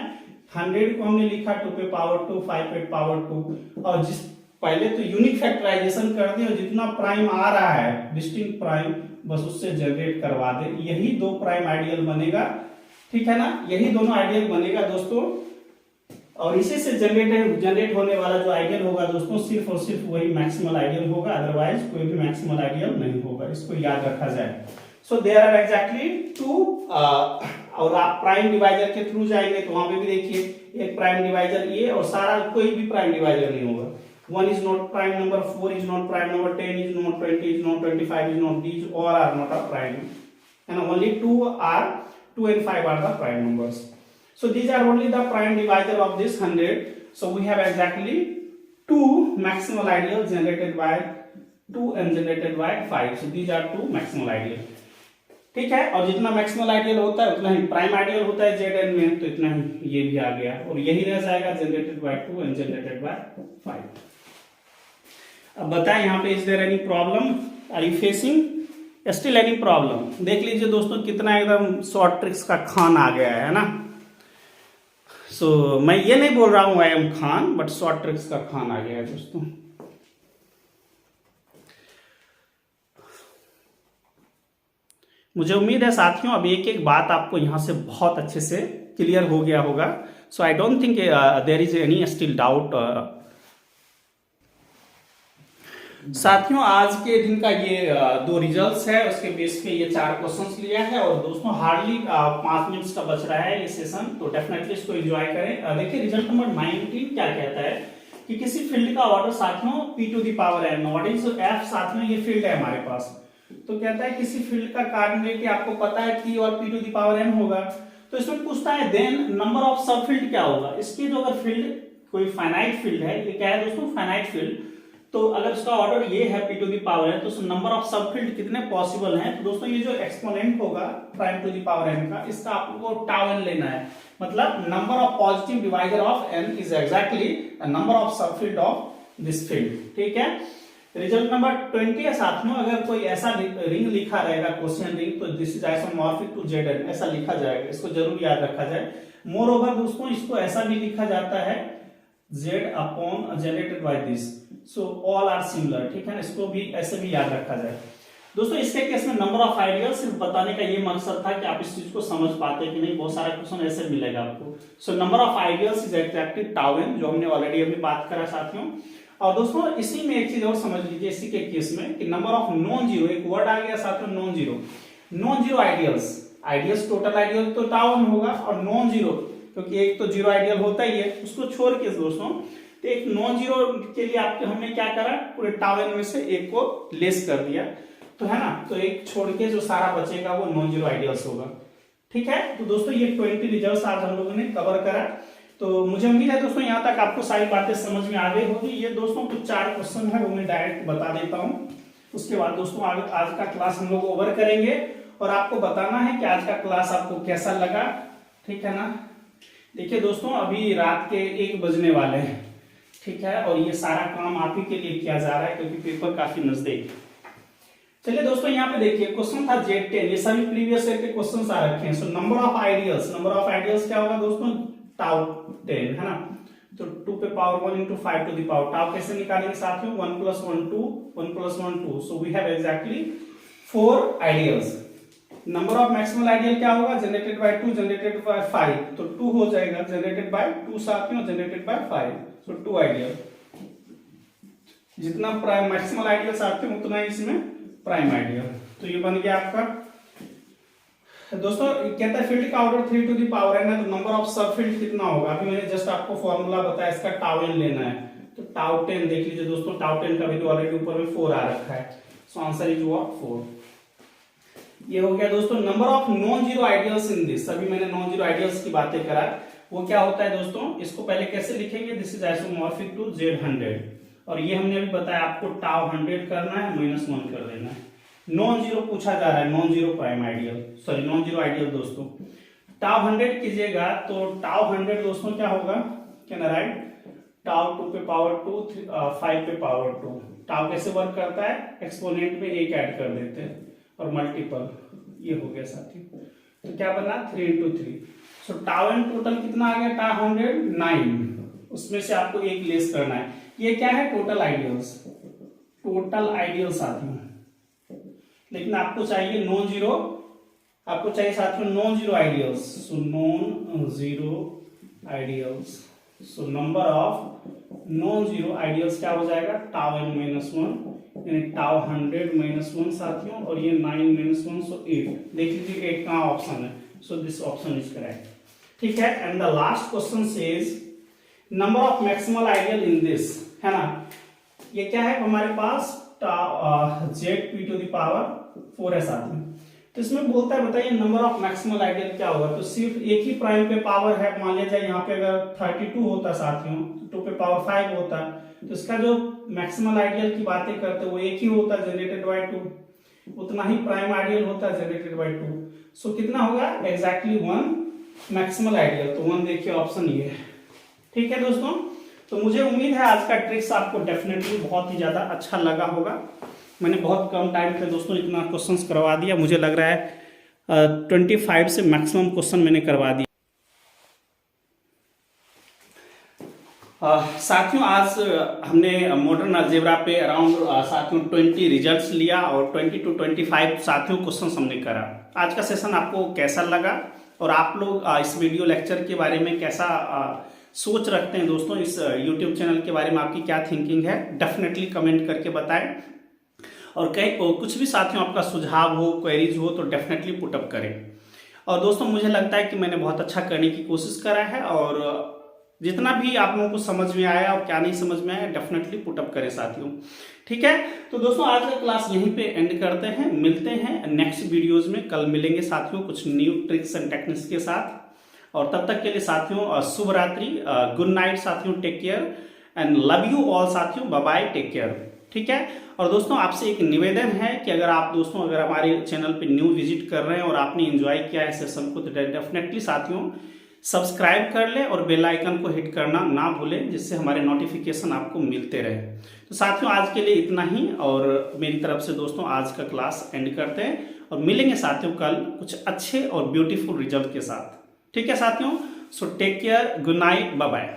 100 को हमने लिखा 2 पे पावर 2, 5 पे पावर 2, और जिस पहले तो यूनिक फैक्टराइजेशन कर दे और जितना प्राइम आ रहा है डिस्टिंक्ट प्राइम बस उससे जनरेट करवा दे, यही 2 प्राइम आइडियल बनेगा, ठीक है ना। यही दोनों आइडियल बनेगा दोस्तों, और इसी से जनरेट होने वाला जो आइडियल होगा दोस्तों सिर्फ और सिर्फ वही मैक्सिमल आइडियल होगा, अदरवाइज कोई भी मैक्सिमल आइडियल नहीं होगा। इसको याद रखा जाए। सो देयर आर एग्जैक्टली 2, और आप प्राइम डिवाइजर के थ्रू जाएंगे तो वहां पे भी देखिए एक प्राइम डिवाइजर ये, और सारा कोई भी प्राइम डिवाइजर नहीं होगा। 1 is not prime number, 4 is not prime number, 10 is not, 20 is not, 25 is not, these all are not a prime, and only 2 and 5 are the prime numbers. So these are only the prime divisor of this 100. So we have exactly 2 maximal ideals generated by 2 and generated by 5. So these are 2 maximal ideal. ठीक है, और जितना maximal ideal होता है उतना ही prime ideal होता है ZN में, तो इतना ही ये भी आ गया, और यही रह जाएगा generated by 2 and generated by 5। अब बताएं यहाँ पे, is there any problem, are you facing still any problem? देख लीजिए दोस्तों कितना एकदम शॉर्ट ट्रिक्स का खान आ गया है ना। सो मैं ये नहीं बोल रहा हूं I am Khan, but short tricks का खान आ गया है दोस्तों। मुझे उम्मीद है साथियों अब एक एक बात आपको यहां से बहुत अच्छे से क्लियर हो गया होगा। So I don't think there is any still doubt. साथियों आज के दिन का ये 2 रिजल्ट्स है, उसके बेस पे ये 4 क्वेश्चंस लिया है, और दोस्तों हार्डली 5 मिनट्स का बच रहा है ये सेशन, तो डेफिनेटली इसको एंजॉय करें। देखिए रिजल्ट नंबर 19 क्या कहता है कि किसी फील्ड का ऑर्डर साथियों p⁴n, व्हाट इज f साथियों, ये फील्ड है हमारे पास। तो कहता है किसी फील्ड का कार्डिनेलिटी आपको पता है p और p⁴n होगा, तो इसमें पूछता है देन नंबर ऑफ सब फील्ड क्या होगा। इसकी जो अगर फील्ड कोई फाइनाइट फील्ड है, ये क्या है दोस्तों, फाइनाइट फील्ड, तो अगर इसका ऑर्डर ये है p⁴n, तो नंबर ऑफ सब फील्ड कितने पॉसिबल हैं। तो दोस्तों ये जो एक्सपोनेंट होगा prime to the power n का, इसका आपको τn लेना है, मतलब number of positive divisor of n is exactly number of subfield of this field, ठीक है। रिजल्ट नंबर 20 है साथियों, अगर कोई ऐसा रिंग लिखा रहेगा क्वेश्चन रिंग, तो this is isomorphic to ZN, ऐसा लिखा जाएगा, इसको जरूर याद रखा जाए। मोर ओवर दोस्तों इसको ऐसा भी लिखा जाता है z upon generated by this, so all are similar, ठीक है, इसको भी ऐसे भी याद रखा जाए। दोस्तों इसके केस में नंबर ऑफ आइडियल सिर्फ बताने का ये मकसद था कि आप इस चीज को समझ पाते कि नहीं, बहुत सारा क्वेश्चन ऐसे मिलेगा आपको। सो number of ideals is exactly τn, जो हमने ऑलरेडी अभी बात करा साथियों। और दोस्तों इसी में एक चीज और समझ लीजिए, इसी के केस में कि नंबर ऑफ नॉन जीरो, एक वर्ड आ गया साथियों non zero ideals total ideal तो τn होगा, और नॉन जीरो क्योंकि एक तो जीरो आइडियल होता ही है, उसको छोड़ के दोस्तों तो एक नॉन जीरो के लिए आपके हमने क्या करा, पूरे τn में से एक को लेस कर दिया, तो है ना, तो एक छोड़ के जो सारा बचेगा वो नॉन जीरो आइडियल्स होगा, ठीक है। तो दोस्तों ये 20 रिजल्ट्स आज हम लोगों ने कवर करा। तो मुझे उम्मीद है दोस्तों यहाँ तक आपको सारी बातें समझ में आ गई होगी। ये दोस्तों कुछ 4 क्वेश्चन है वो मैं डायरेक्ट बता देता हूँ, उसके बाद दोस्तों आज का क्लास हम लोग ओवर करेंगे, और आपको बताना है कि आज का क्लास आपको कैसा लगा, ठीक है ना। देखिए दोस्तों अभी रात के 1 बजने वाले हैं, ठीक है, और ये सारा काम आप ही के लिए किया जा रहा है क्योंकि पेपर काफी नजदीक। चलिए दोस्तों यहाँ पे देखिए क्वेश्चन था Z10, ये सभी प्रीवियस ईयर के क्वेश्चन आ रखे हैं। सो नंबर ऑफ आइडियल्स क्या होगा दोस्तों, τ10, है ना। तो 2 पे power 1 into 5 to the power tau कैसे निकालेंगे साथियों, 1 + 1 2, 1 + 1 2, so we have exactly 4 ideals. Number of maximal ideal क्या होगा, जनरेटेड बाय 2 जनरेटेड बाय 5, तो 2 हो जाएगा, जनरेटेड बाय 2 साथियों, जनरेटेड बाय 5, सो 2 आइडियल। जितना प्राइम मैक्सिमल आइडियल साथियों उतना ही इसमें प्राइम आइडियल। तो ये बन गया आपका। दोस्तों कहता है फील्ड का order 3 to the power n है, तो नंबर ऑफ सब फील्ड कितना होगा, अभी मैंने जस्ट आपको फॉर्मूला बताया, इसका टाउ n लेना है, तो टाउ 10 देख लीजिए दोस्तों, टाउ 10 का वैल्यू ऑलरेडी ऊपर में 4 आ रखा है, सो आंसर इज व्हाट 4। ये हो गया दोस्तों number of non zero ideals in this. अभी मैंने नॉन जीरो आइडियल्स की बातें करा, वो क्या होता है दोस्तों, इसको पहले कैसे लिखेंगे, this is isomorphic to Z100, और ये हमने अभी बताया आपको टाउ 100 करना है, -1 कर देना है। नॉन जीरो पूछा जा रहा है, non zero prime ideal, sorry non zero ideal दोस्तों, टाउ 100 कीजिएगा तो टाउ 100 दोस्तों क्या होगा, कैन राइट टाउ 2 पे पावर 2 5 पे पावर 2। टाउ कैसे वर्क करता है, एक्सपोनेंट में 1 ऐड कर देते हैं और मल्टीपल, ये हो गया साथी, तो क्या बना 3 into 3, so tau n total कितना आ गया, टाउ 100 9, उसमें से आपको 1 लेस करना है। ये क्या है, टोटल आइडियल्स, टोटल आइडियल साथियों, लेकिन आपको चाहिए नॉन जीरो, आपको चाहिए साथियों non zero ideals, so non zero ideals, so number of non zero ideals क्या हो जाएगा, टाउ n -1, यानी टाउ 100 -1 साथियों, और ये 9 -1, सो 8। देख लीजिए 8 कहाँ ऑप्शन है, so this option is correct. ठीक है, and the last question says number of maximal ideal in this, है ना, ये क्या है हमारे पास ZP टू द पावर 4 है साथियों। तो इसमें बोलता है बताइए नंबर ऑफ मैक्सिमल आइडियल क्या होगा, तो सिर्फ एक ही प्राइम पे पावर है, मान लिया जाए यहाँ पे अगर 32 होता साथियों, 2 पे पावर 5 होता, तो इसका जो मैक्सिमल आइडियल की बातें करते वो एक ही होता, जनरेटेड बाय 2, उतना ही प्राइम आइडियल होता, जनरेटेड बाय 2, सो कितना होगा एग्जैक्टली 1 मैक्सिमल आइडियल, तो 1 देखिए ऑप्शन ये है। ठीक है दोस्तों, तो मुझे उम्मीद है आज का ट्रिक्स आपको डेफिनेटली बहुत ही ज्यादा अच्छा लगा होगा। मैंने बहुत कम टाइम पे दोस्तों इतना क्वेश्चंस करवा दिया, मुझे लग रहा है 25 से मैक्सिमम क्वेश्चन मैंने करवा दिया। साथियों आज हमने मॉडर्न अलजेब्रा पे अराउंड साथियों 20 रिजल्ट्स लिया और 20 to 25 साथियों क्वेश्चंस हमने करा। आज का सेशन आपको कैसा लगा और आप लोग इस वीडियो लेक्चर के बारे में कैसा सोच रखते हैं दोस्तों, इस YouTube चैनल के बारे में आपकी क्या थिंकिंग है, डेफिनेटली कमेंट करके बताएं। और कहीं कुछ भी साथियों आपका सुझाव हो, क्वेरीज हो तो डेफिनेटली पुटअप करें। और दोस्तों मुझे लगता है कि मैंने बहुत अच्छा करने की कोशिश करा है, और जितना भी आप लोगों को समझ में आया और क्या नहीं समझ में आया डेफिनेटली पुटअप करें साथियों। ठीक है, तो दोस्तों आज का क्लास यहीं पे एंड करते हैं, मिलते हैं नेक्स्ट वीडियोज में, कल मिलेंगे साथियों कुछ न्यू ट्रिक्स एंड टेक्निक्स के साथ, और तब तक के लिए साथियों शुभ रात्रि, गुड नाइट साथियों, take care and love you all साथियों, बाय बाय, टेक केयर। ठीक है, और दोस्तों आपसे एक निवेदन है कि अगर आप दोस्तों अगर हमारे चैनल पे न्यू विजिट कर रहे हैं और आपने एंजॉय किया है सेशन को, तो डेफिनेटली साथियों सब्सक्राइब कर लें और बेल आइकन को हिट करना ना भूलें, जिससे हमारे नोटिफिकेशन आपको मिलते रहे। तो साथियों आज के लिए इतना ही, और मेरी तरफ से दोस्तों आज का क्लास एंड करते हैं और मिलेंगे साथियों कल कुछ अच्छे और ब्यूटीफुल रिजल्ट के साथ। ठीक है साथियों, so take care, good night, bye bye.